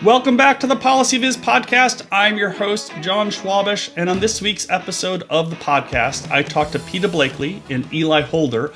Welcome back to the PolicyViz podcast. I'm your host, John Schwabish, and on this week's episode of the podcast, I talked to Pieta Blakely and Eli Holder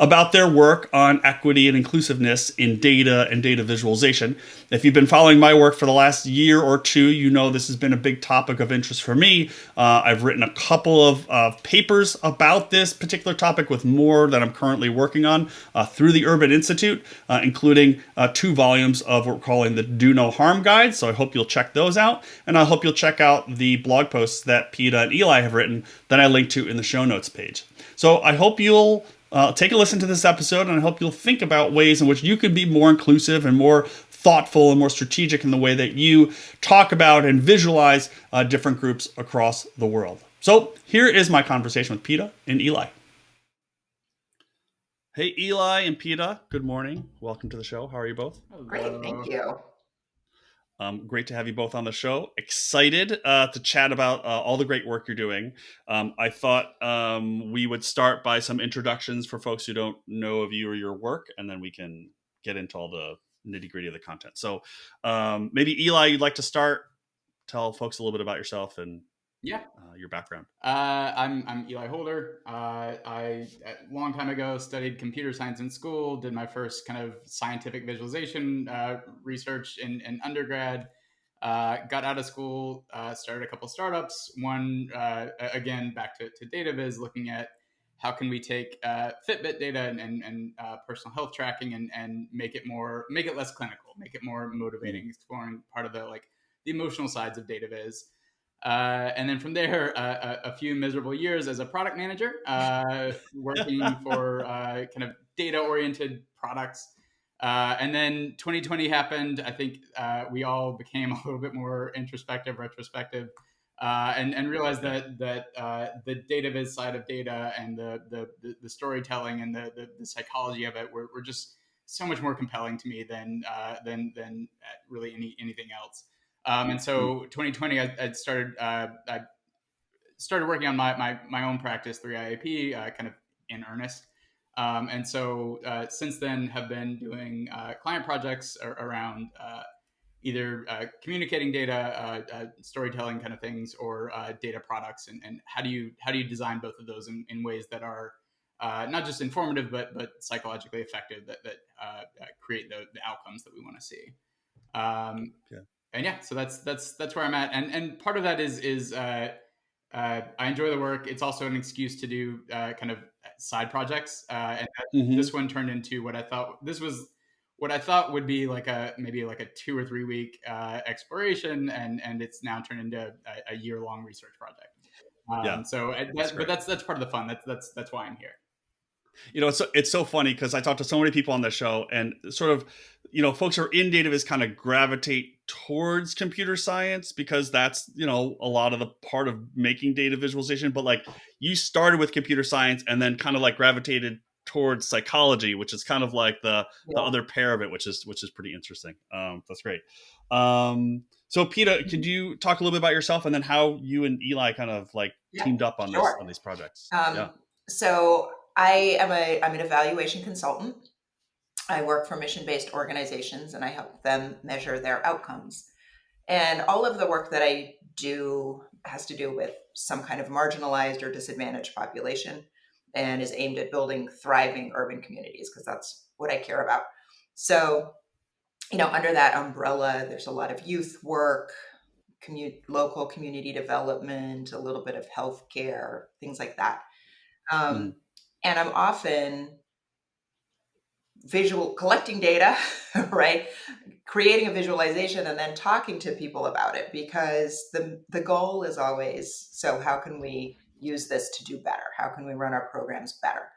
about their work on equity and inclusiveness in data and data visualization. If you've been following my work for the last year or two, you know this has been a big topic of interest for me. I've written a couple of papers about this particular topic with more that I'm currently working on through the Urban Institute, including 2 volumes of what we're calling the Do No Harm Guide. So I hope you'll check those out. And I hope you'll check out the blog posts that Pieta and Eli have written that I link to in the show notes page. So I hope you'll take a listen to this episode, and I hope you'll think about ways in which you can be more inclusive and more thoughtful and more strategic in the way that you talk about and visualize different groups across the world. So here is my conversation with Pieta and Eli. Hey, Eli and Pieta, good morning. Welcome to the show. How are you both? Great, thank you. Great to have you both on the show. Excited to chat about all the great work you're doing. I thought we would start by some introductions for folks who don't know of you or your work, and then we can get into all the nitty gritty of the content. So maybe Eli, you'd like to start. Tell folks a little bit about yourself and your background. I'm Eli Holder. I a long time ago studied computer science in school, did my first kind of scientific visualization research in undergrad, got out of school, started a couple startups. One, again, back to DataViz, looking at how can we take Fitbit data and personal health tracking and make it less clinical, make it more motivating, exploring part of the emotional sides of DataViz. And then from there, a few miserable years as a product manager, working for kind of data-oriented products. And then 2020 happened. I think we all became a little bit more introspective, retrospective, and realized that the data viz side of data and the storytelling and the psychology of it were just so much more compelling to me than really anything else. And so 2020, I started working on my own practice, 3IAP, kind of in earnest. And so since then have been doing client projects around either communicating data, storytelling kind of things, or data products, and how do you design both of those in ways that are not just informative but psychologically effective, that create the outcomes that we want to see. And so that's where I'm at, and part of that is I enjoy the work. It's also an excuse to do kind of side projects, and this one turned into what I thought would be maybe a 2 or 3 week exploration, and it's now turned into a year-long research project. But that's part of the fun. That's why I'm here. You know, it's so funny because I talk to so many people on the show, and sort of, folks who are in data viz kind of gravitate towards computer science because that's, a lot of the part of making data visualization. But you started with computer science and then kind of gravitated towards psychology, which is kind of like the other pair of it, which is pretty interesting. That's great. So Pieta, could you talk a little bit about yourself and then how you and Eli kind of teamed up on these projects? So I'm an evaluation consultant. I work for mission-based organizations and I help them measure their outcomes. And all of the work that I do has to do with some kind of marginalized or disadvantaged population and is aimed at building thriving urban communities, because that's what I care about. So, under that umbrella, there's a lot of youth work, local community development, a little bit of healthcare, things like that. And I'm often collecting data, right? Creating a visualization and then talking to people about it, because the goal is always, so how can we use this to do better? How can we run our programs better?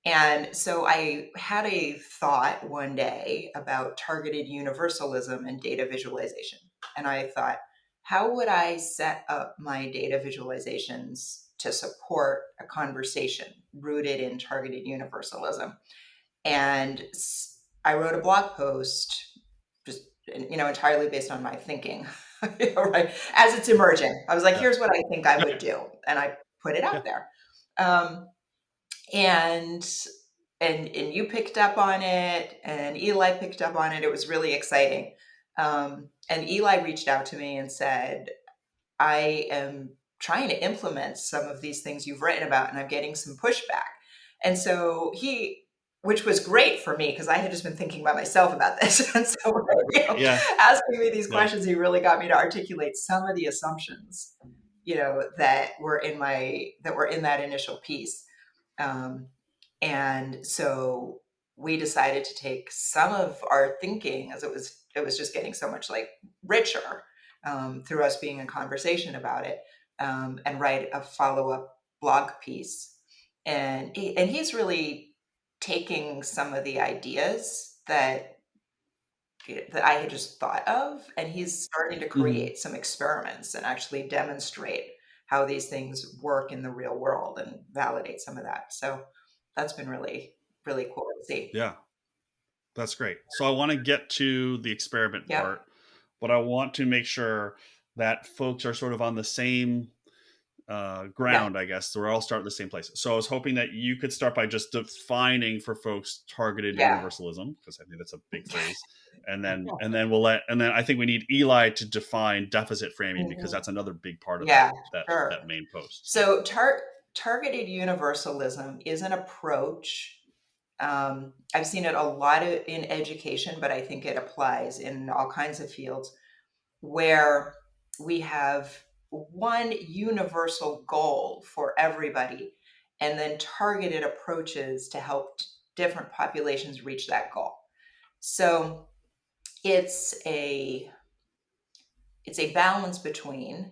And so I had a thought one day about targeted universalism and data visualization. And I thought, how would I set up my data visualizations to support a conversation rooted in targeted universalism? And I wrote a blog post, just entirely based on my thinking, right? As it's emerging, I was like, here's what I think I would do, and I put it out there. And you picked up on it, and Eli picked up on it. It was really exciting. And Eli reached out to me and said, I am trying to implement some of these things you've written about, and I'm getting some pushback. And so which was great for me because I had just been thinking about myself about this. And so, Yeah. asking me these Yeah. questions, he really got me to articulate some of the assumptions, that were in that initial piece. And so we decided to take some of our thinking, as it was just getting so much like richer, through us being in conversation about it, and write a follow-up blog piece. And he's really taking some of the ideas that I had just thought of, and he's starting to create some experiments and actually demonstrate how these things work in the real world and validate some of that. So that's been really, really cool to see. Yeah. That's great. So I want to get to the experiment Yep. part, but I want to make sure that folks are sort of on the same ground, I guess. So we're all starting at the same place. So I was hoping that you could start by just defining for folks targeted Yeah. universalism, because I think that's a big phrase. And then I think we need Eli to define deficit framing, because that's another big part of Yeah, that sure. that main post. So targeted universalism is an approach. I've seen it a lot in education, but I think it applies in all kinds of fields, where we have one universal goal for everybody and then targeted approaches to help different populations reach that goal. So it's a balance between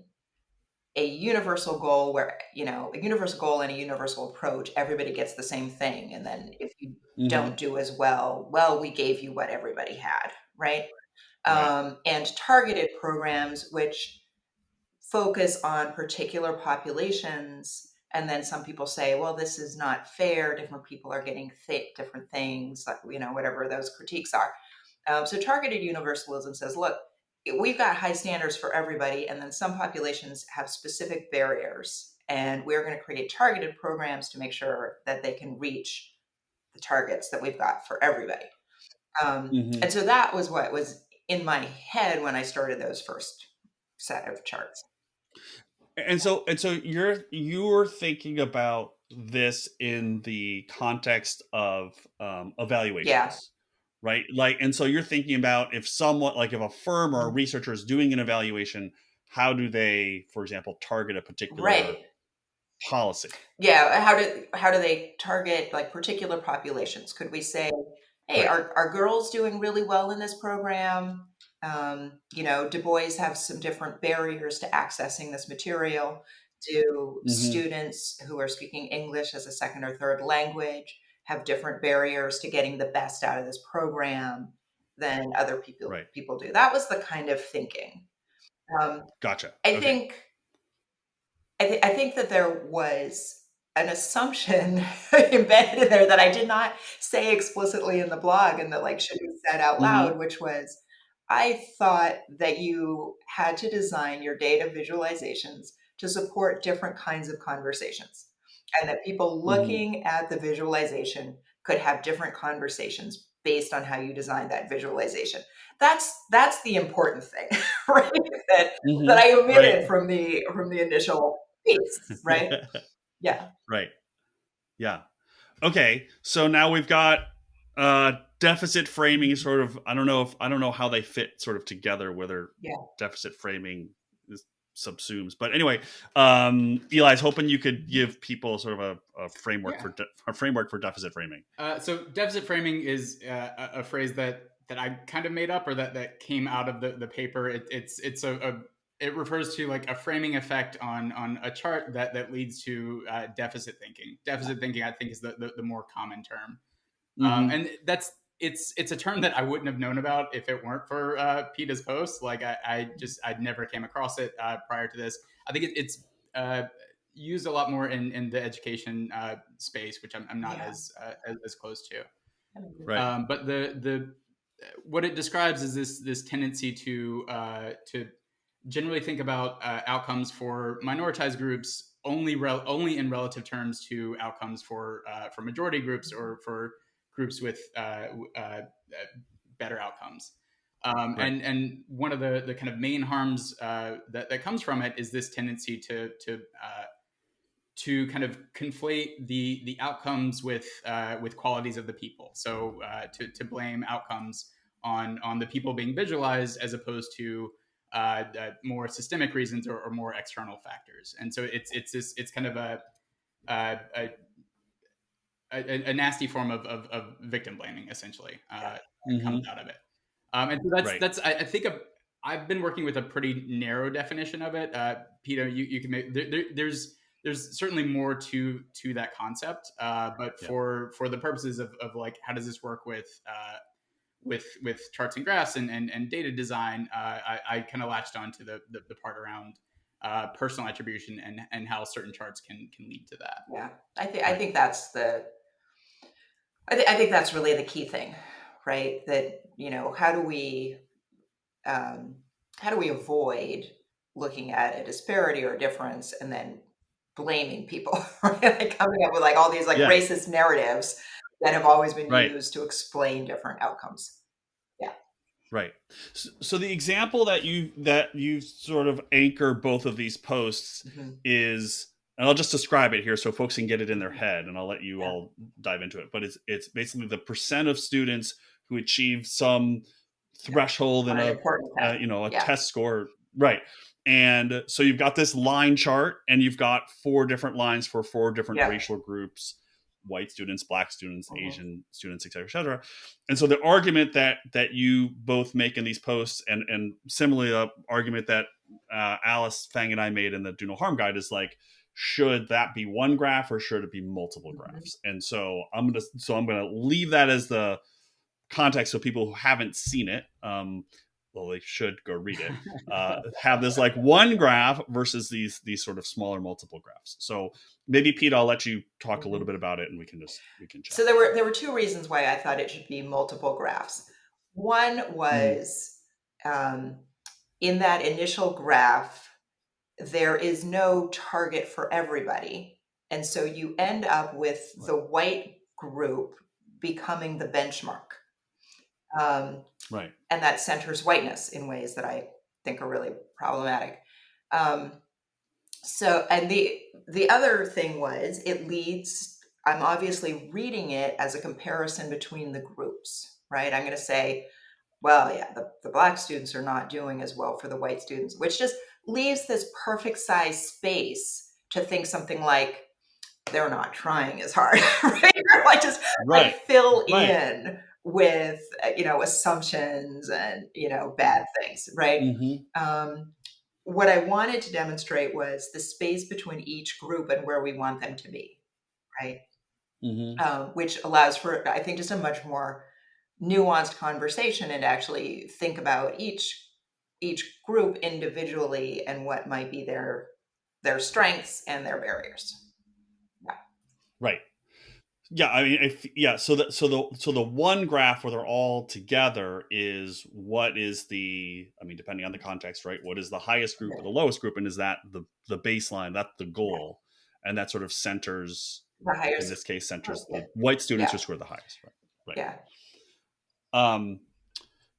a universal goal where, a universal goal and a universal approach, everybody gets the same thing. And then if you don't do as well, we gave you what everybody had, right? Right. And targeted programs, which focus on particular populations. And then some people say, well, this is not fair. Different people are getting different things, like, whatever those critiques are. So targeted universalism says, look, we've got high standards for everybody, and then some populations have specific barriers, and we're going to create targeted programs to make sure that they can reach the targets that we've got for everybody. And so that was what was in my head when I started those first set of charts. And so you're thinking about this in the context of evaluations, right? Like, and so you're thinking about if someone, like if a firm or a researcher is doing an evaluation, how do they, for example, target a particular policy? Yeah. How do they target like particular populations? Could we say, hey, are girls doing really well in this program? Du Bois have some different barriers to accessing this material. Do students who are speaking English as a second or third language have different barriers to getting the best out of this program than other people do? That was the kind of thinking. Gotcha. I think that there was an assumption embedded in there that I did not say explicitly in the blog, and that should be said out loud, which was, I thought that you had to design your data visualizations to support different kinds of conversations, and that people looking at the visualization could have different conversations based on how you design that visualization. That's the important thing, right? That I omitted from the initial piece, right? Yeah. Right. Yeah. Okay. So now we've got deficit framing, sort of. I don't know how they fit sort of together, whether deficit framing is subsumes. But anyway, Eli, I was hoping you could give people sort of a framework for deficit framing. So deficit framing is a phrase that I kind of made up, or that came out of the paper. It refers to like a framing effect on a chart that leads to deficit thinking. Deficit thinking, I think, is the more common term, and it's a term that I wouldn't have known about if it weren't for Pieta's post. Like I'd never came across it prior to this. I think it's used a lot more in the education space, which I'm not as close to. Right. But the what it describes is this tendency to generally think about outcomes for minoritized groups only in relative terms to outcomes for majority groups, or for groups with better outcomes. And one of the kind of main harms that comes from it is this tendency to kind of conflate the outcomes with qualities of the people. So to blame outcomes on the people being visualized as opposed to more systemic reasons or more external factors. And so it's kind of a nasty form of victim blaming, essentially, comes out of it. And so that's I think I've been working with a pretty narrow definition of it. Peter, you can make there's certainly more to that concept, but for the purposes of like how does this work with charts and graphs and data design, I kind of latched on to the part around personal attribution and how certain charts can lead to that. Yeah, I think that's I think that's really the key thing, right? That, how do we avoid looking at a disparity or a difference and then blaming people, right? Like coming up with like all these like racist narratives that have always been used to explain different outcomes. Yeah. Right. So the example that you sort of anchor both of these posts is, and I'll just describe it here so folks can get it in their head, and I'll let you all dive into it. But it's basically the percent of students who achieve some threshold in a test score, right? And so you've got this line chart, and you've got 4 different lines for 4 different racial groups: white students, black students, Asian students, et cetera, et cetera. And so the argument that you both make in these posts, and similarly the argument that Alice, Fang, and I made in the Do No Harm Guide is like, should that be one graph or should it be multiple graphs? And so I'm gonna leave that as the context so people who haven't seen it, well, they should go read it, have this like one graph versus these sort of smaller multiple graphs. So maybe Pete, I'll let you talk a little bit about it, and we can chat. So there were 2 reasons why I thought it should be multiple graphs. One was in that initial graph, there is no target for everybody. And so you end up with the white group becoming the benchmark. And that centers whiteness in ways that I think are really problematic. So, and the other thing was I'm obviously reading it as a comparison between the groups, right? I'm going to say, well, yeah, the black students are not doing as well for the white students, which just leaves this perfect size space to think something like, they're not trying as hard, right? Or like just like fill in with, assumptions and, bad things, right? What I wanted to demonstrate was the space between each group and where we want them to be, right? Which allows for, I think, just a much more nuanced conversation and actually think about each group individually and what might be their strengths and their barriers. Right. Yeah, I mean, so the one graph where they're all together is what is depending on the context, right? What is the highest group or the lowest group, and is that the baseline? That's the goal, and that sort of centers the highest. In this case, centers the white students who score the highest, right? Yeah.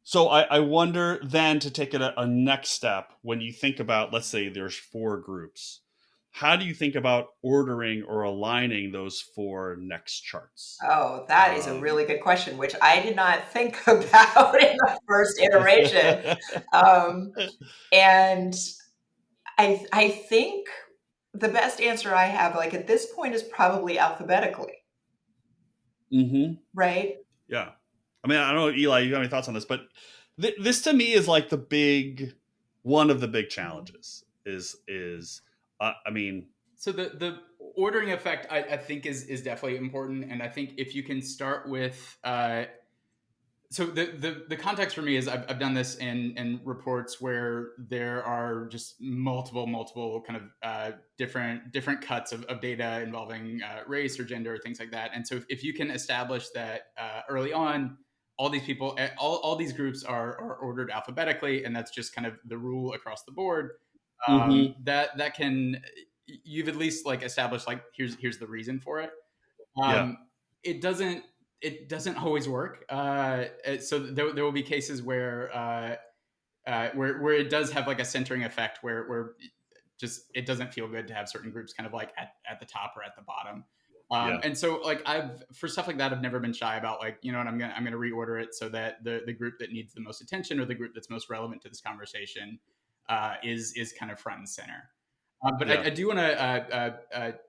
So I wonder then, to take it a next step, when you think about, let's say there's 4 groups. How do you think about ordering or aligning those 4 next charts? Oh, that is a really good question, which I did not think about in the first iteration. And I think the best answer I have, like at this point, is probably alphabetically. Right? Yeah. I mean, I don't know, Eli, you have any thoughts on this, but this to me is like one of the big challenges is so the ordering effect, I think is definitely important. And I think if you can start with, so the context for me is I've done this in reports where there are just multiple kind of different cuts of data involving race or gender or things like that. And so if you can establish that early on, all these people, all these groups are ordered alphabetically, and that's just kind of the rule across the board. That can, you've at least like established like here's the reason for it. It it doesn't always work. So there will be cases where it does have like a centering effect where just it doesn't feel good to have certain groups kind of like at the top or at the bottom. Yeah. And so like for stuff like that, I've never been shy about like, you know what, I'm gonna reorder it so that the group that needs the most attention or the group that's most relevant to this conversation is kind of front and center. But Yeah. I do want to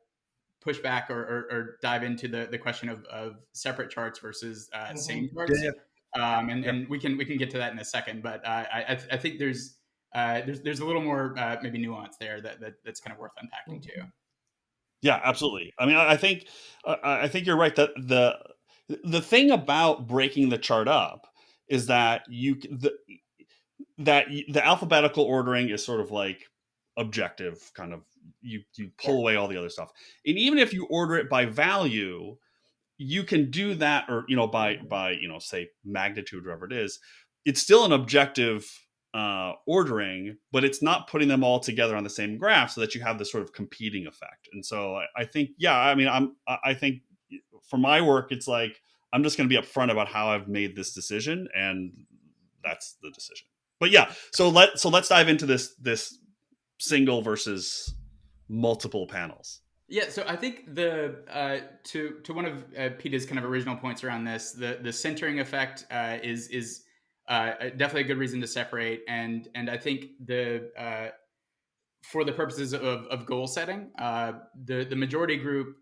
push back or dive into the question of separate charts versus same charts. Yeah. And we can get to that in a second, but I think there's a little more maybe nuance there that's kind of worth unpacking too. Yeah, absolutely. I mean, I think you're right that the thing about breaking the chart up is that the alphabetical ordering is sort of like objective, kind of you pull away all the other stuff, and even if you order it by value, you can do that, or by say magnitude, whatever it is. It's still an objective ordering, but it's not putting them all together on the same graph so that you have this sort of competing effect. And so I think, yeah, I mean, I think for my work, it's like I'm just going to be upfront about how I've made this decision, and that's the decision. But yeah, so let's dive into this single versus multiple panels. Yeah, so I think the to one of Peter's kind of original points around this, the centering effect is definitely a good reason to separate, and I think for the purposes of goal setting, the majority group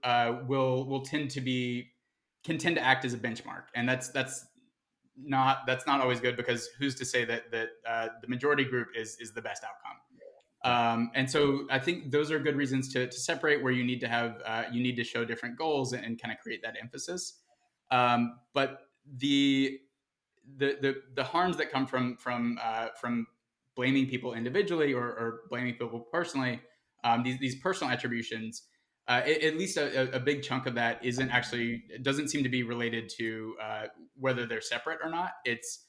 will tend to act as a benchmark, and that's not always good, because who's to say that the majority group is the best outcome. And so I think those are good reasons to separate, where you need to show different goals and kind of create that emphasis. But the harms that come from blaming people individually or blaming people personally, these personal attributions, at least a big chunk of that doesn't seem to be related to whether they're separate or not. It's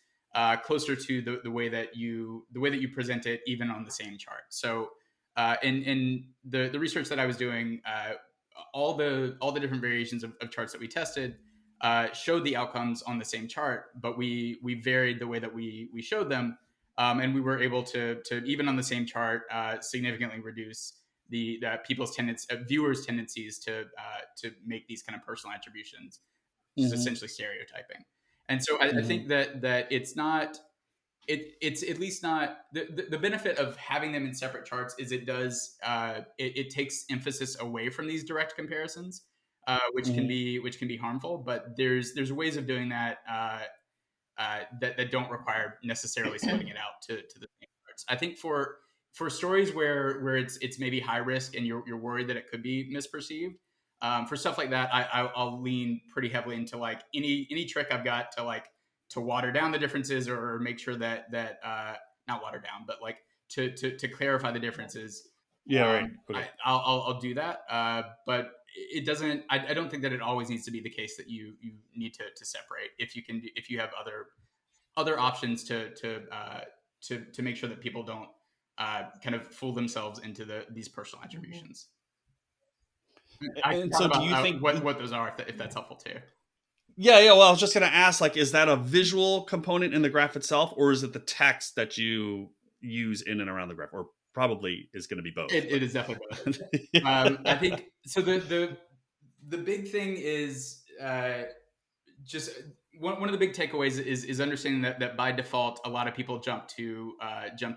closer to the way that you present it, even on the same chart. So in the research that I was doing, all the different variations of charts that we tested showed the outcomes on the same chart, but we varied the way that we showed them, and we were able to even on the same chart significantly reduce the viewers' tendencies to make these kind of personal attributions, which is essentially stereotyping. And so I think that it's not, it's at least not the benefit of having them in separate charts is it takes emphasis away from these direct comparisons, which can be harmful. But there's ways of doing that that don't require necessarily splitting it out to the same charts. I think for stories where it's maybe high risk and you're worried that it could be misperceived. For stuff like that, I'll lean pretty heavily into like any trick I've got to water down the differences, or make sure that not water down, but like to clarify the differences. Yeah, right. Okay. I'll do that, but it doesn't. I don't think that it always needs to be the case that you need to separate. If you have other options to make sure that people don't kind of fool themselves into these personal attributions. And so do you think what those are, if that's helpful too? Yeah. Well, I was just going to ask, like, is that a visual component in the graph itself, or is it the text that you use in and around the graph, or probably is going to be both? It is definitely both. I think so. The big thing is just one of the big takeaways is understanding that by default, a lot of people jump to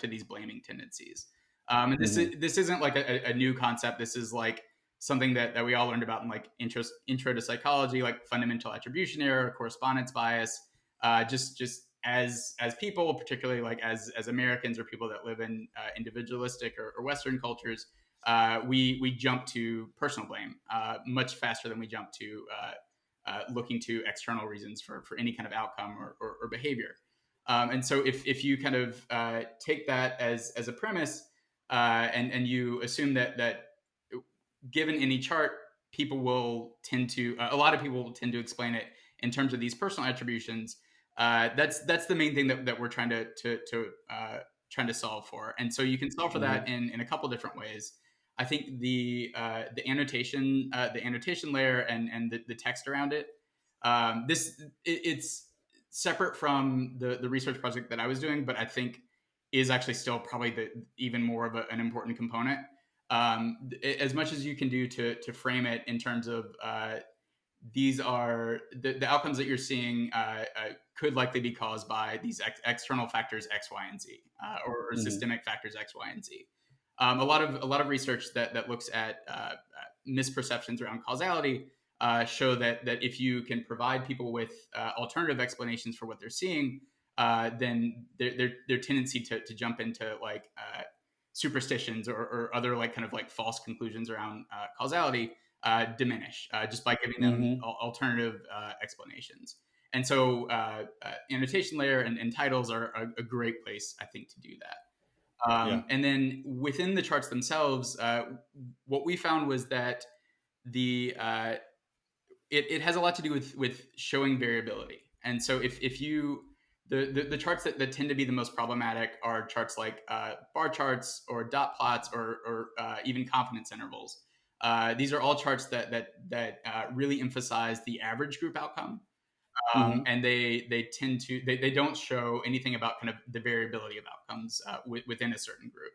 these blaming tendencies. And this isn't like a new concept. This is like something that we all learned about in like intro to psychology, like fundamental attribution error, correspondence bias. Just as people, particularly like as Americans or people that live in individualistic or Western cultures, we jump to personal blame much faster than we jump to looking to external reasons for any kind of outcome or behavior. And so if you kind of take that as a premise, and you assume that given any chart, a lot of people will tend to explain it in terms of these personal attributions. That's the main thing that we're trying to solve for. And so you can solve for that in a couple different ways. I think the annotation layer and the text around it It's separate from the research project that I was doing, but I think is actually still probably even more of an important component. As much as you can do to frame it in terms of these are the outcomes that you're seeing could likely be caused by these external factors X, Y, and Z, or systemic factors X, Y, and Z. A lot of research that looks at misperceptions around causality show that if you can provide people with alternative explanations for what they're seeing, then their tendency to jump into like superstitions or other like kind of like false conclusions around causality diminish just by giving them alternative explanations. And so annotation layer and titles are a great place, I think, to do that. And then within the charts themselves, what we found was that it has a lot to do with showing variability. And so if you the charts that tend to be the most problematic are charts like bar charts or dot plots or even confidence intervals. These are all charts that really emphasize the average group outcome, and they tend to they don't show anything about kind of the variability of outcomes within a certain group.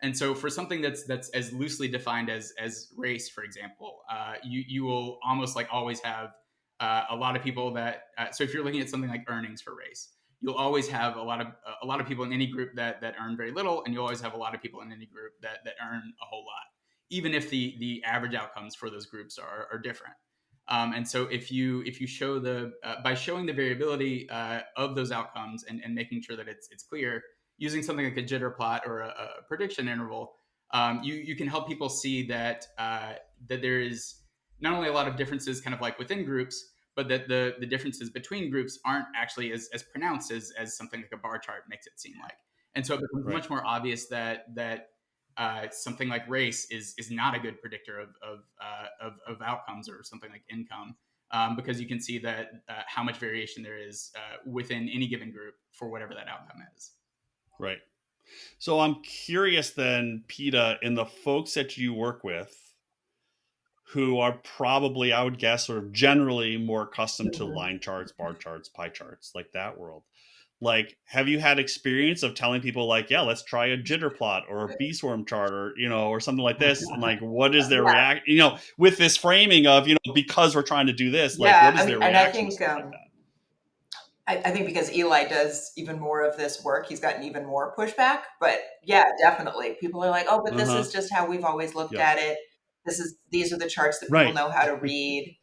And so for something that's as loosely defined as race, for example, you will almost like always have a lot of people that so if you're looking at something like earnings for race, you'll always have a lot of people in any group that earn very little, and you'll always have a lot of people in any group that earn a whole lot, even if the average outcomes for those groups are different. And so if you show by showing the variability of those outcomes and making sure that it's clear, using something like a jitter plot or a prediction interval, you can help people see that there is not only a lot of differences kind of like within groups, but that the differences between groups aren't actually as pronounced as something like a bar chart makes it seem like. And so it becomes much more obvious that something like race is not a good predictor of outcomes or something like income, because you can see that how much variation there is within any given group for whatever that outcome is. Right. So I'm curious then, Pieta, in the folks that you work with who are probably, I would guess, sort of generally more accustomed to line charts, bar charts, pie charts, like that world. Like, have you had experience of telling people like, yeah, let's try a jitter plot or a bee swarm chart or, or something like this? And like, what is their react, with this framing of, because we're trying to do this, like, what is their reaction to stuff like that? I think because Eli does even more of this work, he's gotten even more pushback. But yeah, definitely. People are like, oh, but this is just how we've always looked at it. These are the charts that people know how to read.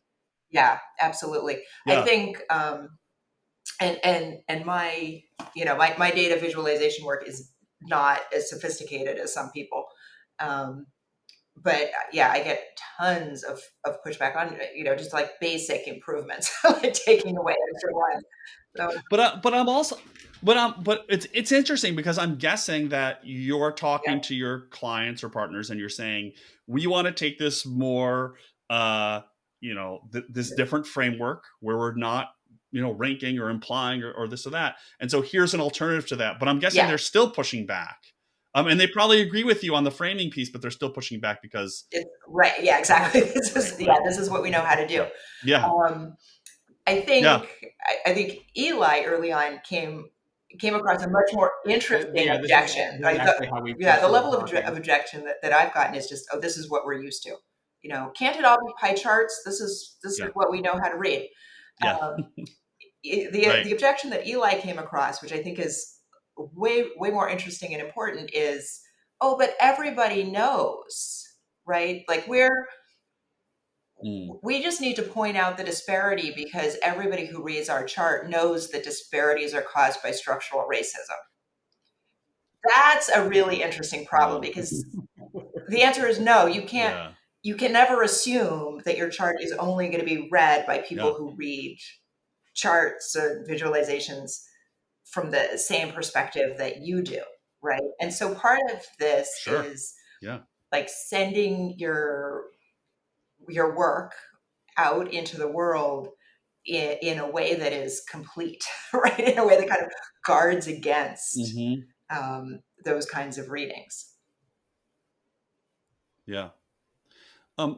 Yeah, absolutely. I think, and my, my data visualization work is not as sophisticated as some people. But yeah, I get tons of pushback on, just like basic improvements, like taking away extra lines. So, but it's interesting because I'm guessing that you're talking to your clients or partners and you're saying, we want to take this more, this different framework where we're not, ranking or implying or this or that. And so here's an alternative to that. But I'm guessing they're still pushing back. And they probably agree with you on the framing piece, but they're still pushing back because right. Yeah, exactly. This is what we know how to do. Yeah. I think Eli early on came across a much more interesting objection. The level of objection that I've gotten is just, oh, this is what we're used to. Can't it all be pie charts? This is what we know how to read. The objection that Eli came across, which I think is way more interesting and important, is, oh, but everybody knows, right? Like we just need to point out the disparity because everybody who reads our chart knows that disparities are caused by structural racism. That's a really interesting problem because the answer is no. You can't. You can never assume that your chart is only going to be read by people who read charts or visualizations from the same perspective that you do, right? And so part of this is like sending your work out into the world in a way that is complete, right? In a way that kind of guards against those kinds of readings. Yeah.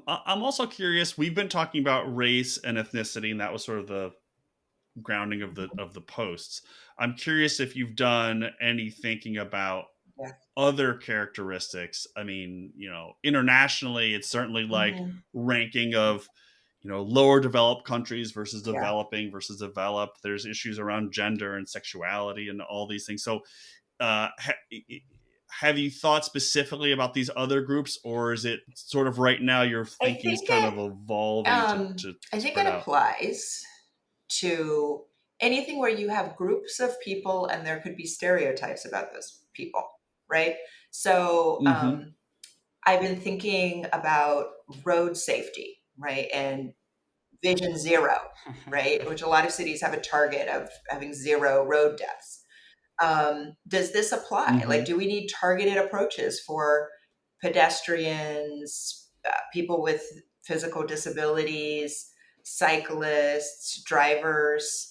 I'm also curious. We've been talking about race and ethnicity, and that was sort of the grounding of the posts. I'm curious if you've done any thinking about Yeah. other characteristics. I mean, internationally, it's certainly like Mhm. ranking of, lower developed countries versus Yeah. developing versus developed. There's issues around gender and sexuality and all these things. So, uh, have you thought specifically about these other groups, or is it sort of right now your I thinking is think kind it of evolving to I think it spread out? applies to anything where you have groups of people and there could be stereotypes about those people, right? So Mm-hmm. I've been thinking about road safety, right? And Vision Zero, right? Which a lot of cities have a target of having zero road deaths. Does this apply? Like, Mm-hmm. do we need targeted approaches for pedestrians, people with physical disabilities, cyclists, drivers?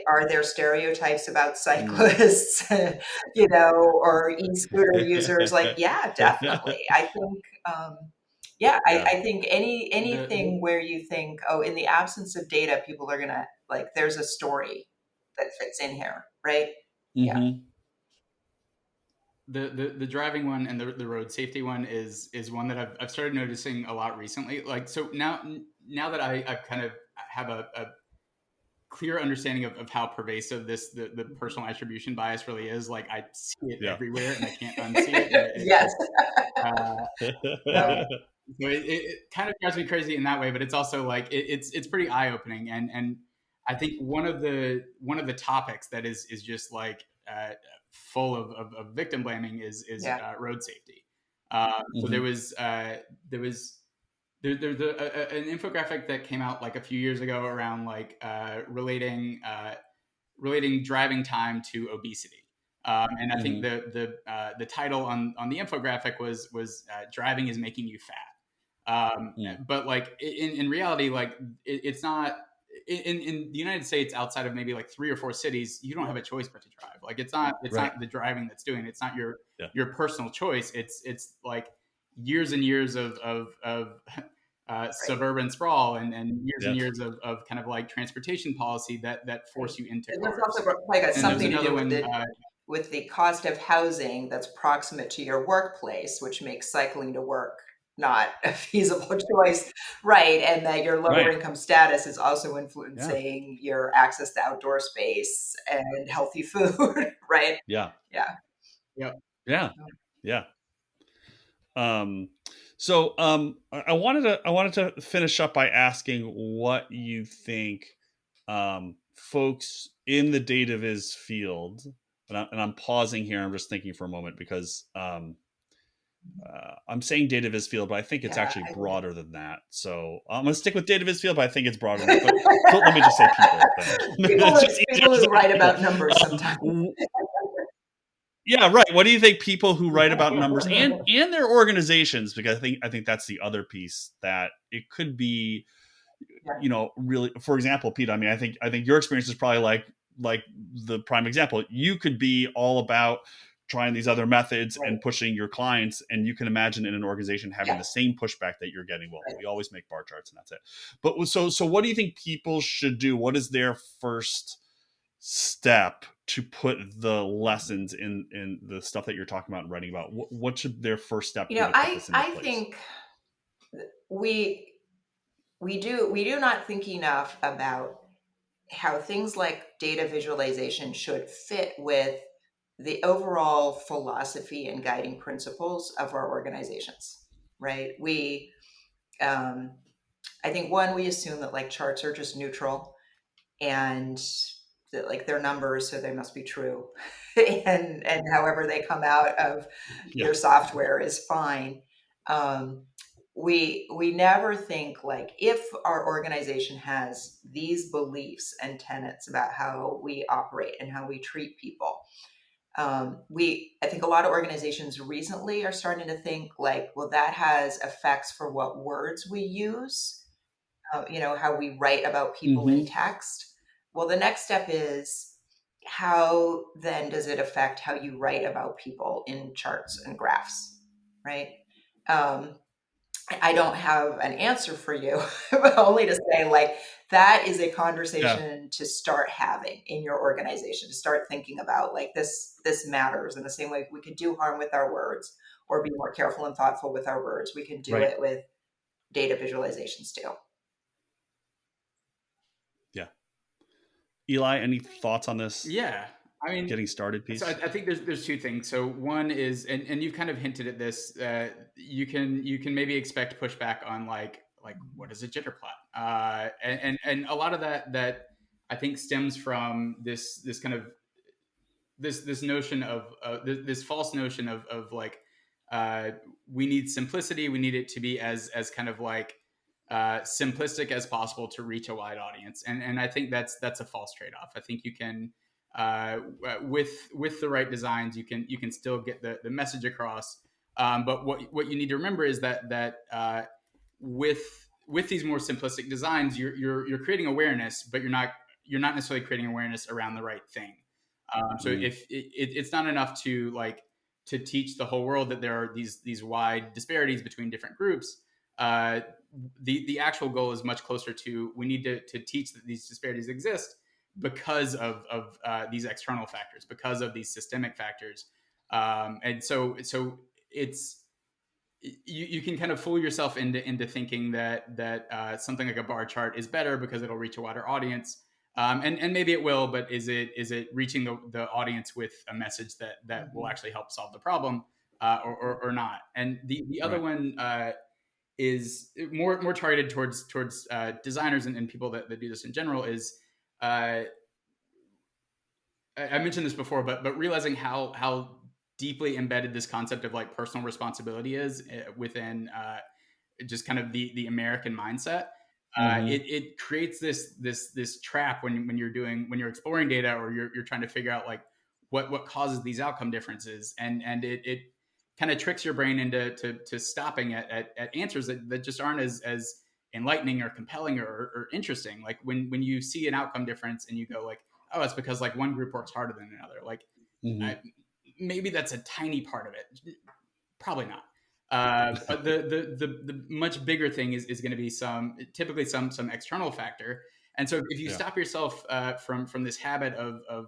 Are there stereotypes about Mm. cyclists, or e-scooter users? Like, yeah, definitely. I think, yeah, I, Yeah. I think the anything where you think, oh, in the absence of data, people are gonna like, there's a story that fits in here, right? Yeah. Mm-hmm. the driving one and the road safety one is one that I've started noticing a lot recently. Like, so now that I kind of have a clear understanding of how pervasive the personal attribution bias really is. Like, I see it Yeah. everywhere and I can't unsee it. And Yes. uh, so it kind of drives me crazy in that way, but it's also like it's pretty eye opening. And I think one of the topics that is just like full of victim blaming is Yeah. road safety. So Mm-hmm. there was there's an infographic that came out like a few years ago around like relating driving time to obesity. And I think Mm-hmm. the title on the infographic was driving is making you fat. Mm. But like in reality, like it's not in the United States, outside of maybe like 3 or 4 cities, you don't have a choice but to drive. Like, it's Right. not the driving that's doing it. It's not Yeah. your personal choice. It's like years and years of Right. suburban sprawl and years and Yeah. years of kind of like transportation policy that Right. force you into And there's cars. also like And there's something to another do one. with the cost of housing that's proximate to your workplace, which makes cycling to work not a feasible choice, right? And that your lower Right. income status is also Yeah. influencing your access to outdoor space and healthy food, right? Yeah. Yeah. Yeah. Yeah. Yeah. Um, I wanted to finish up by asking what you think folks in the data viz field, and I'm pausing here. I'm just thinking for a moment because I'm saying data viz field, but I think it's Yeah, actually I would. broader than that. So I'm going to stick with data viz field, but I think it's broader than that. But let me just say people. Then it's just easier People to who say write people. about numbers sometimes. Yeah, right. What do you think people who write about numbers and their organizations? Because I think that's the other piece, that it could be, Yeah, really. For example, Pete. I mean, I think your experience is probably like the prime example. You could be all about trying these other methods right. and pushing your clients, and you can imagine in an organization having Yeah, the same pushback that you're getting. Well, right. we always make bar charts and that's it. But so what do you think people should do? What is their first step to put the lessons in the stuff that you're talking about and writing about? What should their first step be to put I this into I place? think we we do not think enough about how things like data visualization should fit with the overall philosophy and guiding principles of our organizations, right? Um, I think one, we assume that like charts are just neutral and that like they're numbers, so they must be true, and however they come out of Yeah. your software is fine. Um, we never think like, if our organization has these beliefs and tenets about how we operate and how we treat people. I think a lot of organizations recently are starting to think like, well, that has effects for what words we use, how we write about people in Mm-hmm. text. Well, the next step is, how then does it affect how you write about people in charts and graphs, right? Um, I don't have an answer for you, but only to say, like, that is a conversation to start having in your organization, to start thinking about, like, this matters. In the same way we could do harm with our words or be more careful and thoughtful with our words, we can do Right. it with data visualizations too. Yeah. Eli, any thoughts on this? Yeah. I mean, getting started piece? So I think there's two things. So one is, and you've kind of hinted at this, you can maybe expect pushback on like what is a jitter plot, and a lot of that I think stems from this kind of this notion of this false notion of like we need simplicity, we need it to be as kind of like simplistic as possible to reach a wide audience, and I think that's a false trade-off. I think you can with the right designs, you can still get the message across. But what you need to remember is that with these more simplistic designs, you're creating awareness, but you're not necessarily creating awareness around the right thing. So if it's not enough to teach the whole world that there are these wide disparities between different groups. The actual goal is much closer to, we need to teach that these disparities exist because of these external factors, because of these systemic factors. And so it's, you can kind of fool yourself into thinking that something like a bar chart is better because it'll reach a wider audience. And maybe it will, but is it reaching the audience with a message that will actually help solve the problem, or not? And the other one is more targeted towards designers and people that do this in general. Is I mentioned this before, but realizing how deeply embedded this concept of like personal responsibility is within just kind of the American mindset. It creates this trap when you're exploring data, or you're trying to figure out like what causes these outcome differences, and it kind of tricks your brain into stopping at answers that just aren't as enlightening or compelling or interesting. Like when you see an outcome difference and you go like, oh, it's because like one group works harder than another. Like maybe that's a tiny part of it. Probably not. But the much bigger thing is going to be typically some external factor. And so if you stop yourself from this habit of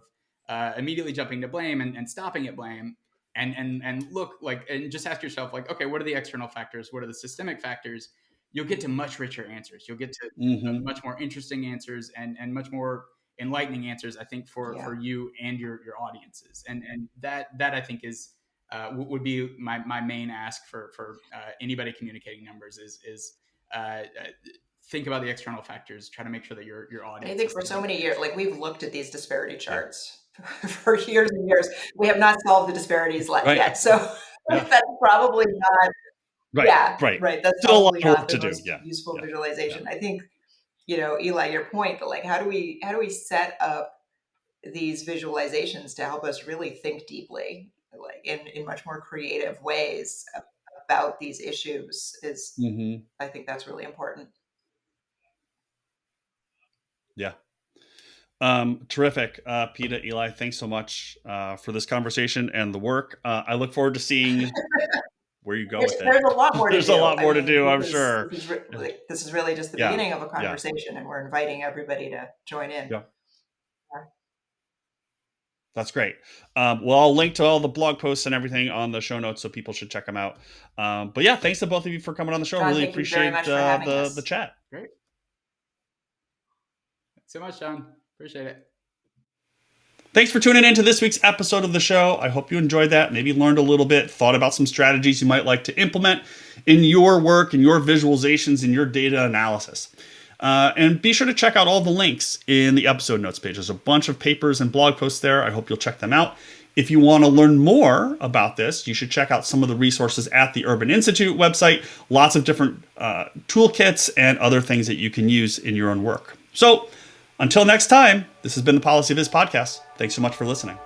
immediately jumping to blame and stopping at blame, and look like, and just ask yourself like, okay, what are the external factors? What are the systemic factors? You'll get to much richer answers. You'll get to much more interesting answers and much more enlightening answers, I think, for you and your audiences. And that I think is would be my main ask for anybody communicating numbers is think about the external factors. Try to make sure that your audience. I think for so many years, like we've looked at these disparity charts for years and years. We have not solved the disparities yet. So that's probably not. Right. That's still a lot probably of work not to the do. most useful visualization. I think, Eli, your point, but like, how do we set up these visualizations to help us really think deeply, like in much more creative ways about these issues is, I think that's really important. Yeah. Terrific. Pieta, Eli, thanks so much for this conversation and the work. I look forward to seeing where you go with it. There's a lot more to do. There's a lot more to do, I'm sure. This is really just the beginning of a conversation, and we're inviting everybody to join in. Yeah. That's great. Well, I'll link to all the blog posts and everything on the show notes, so people should check them out. But yeah, thanks to both of you for coming on the show. John, really appreciate the chat. Great. Thanks so much, John. Appreciate it. Thanks for tuning in to this week's episode of the show. I hope you enjoyed that, maybe learned a little bit, thought about some strategies you might like to implement in your work, in your visualizations, in your data analysis. And be sure to check out all the links in the episode notes page. There's a bunch of papers and blog posts there. I hope you'll check them out. If you want to learn more about this, you should check out some of the resources at the Urban Institute website. Lots of different toolkits and other things that you can use in your own work. So until next time, this has been the PolicyViz podcast. Thanks so much for listening.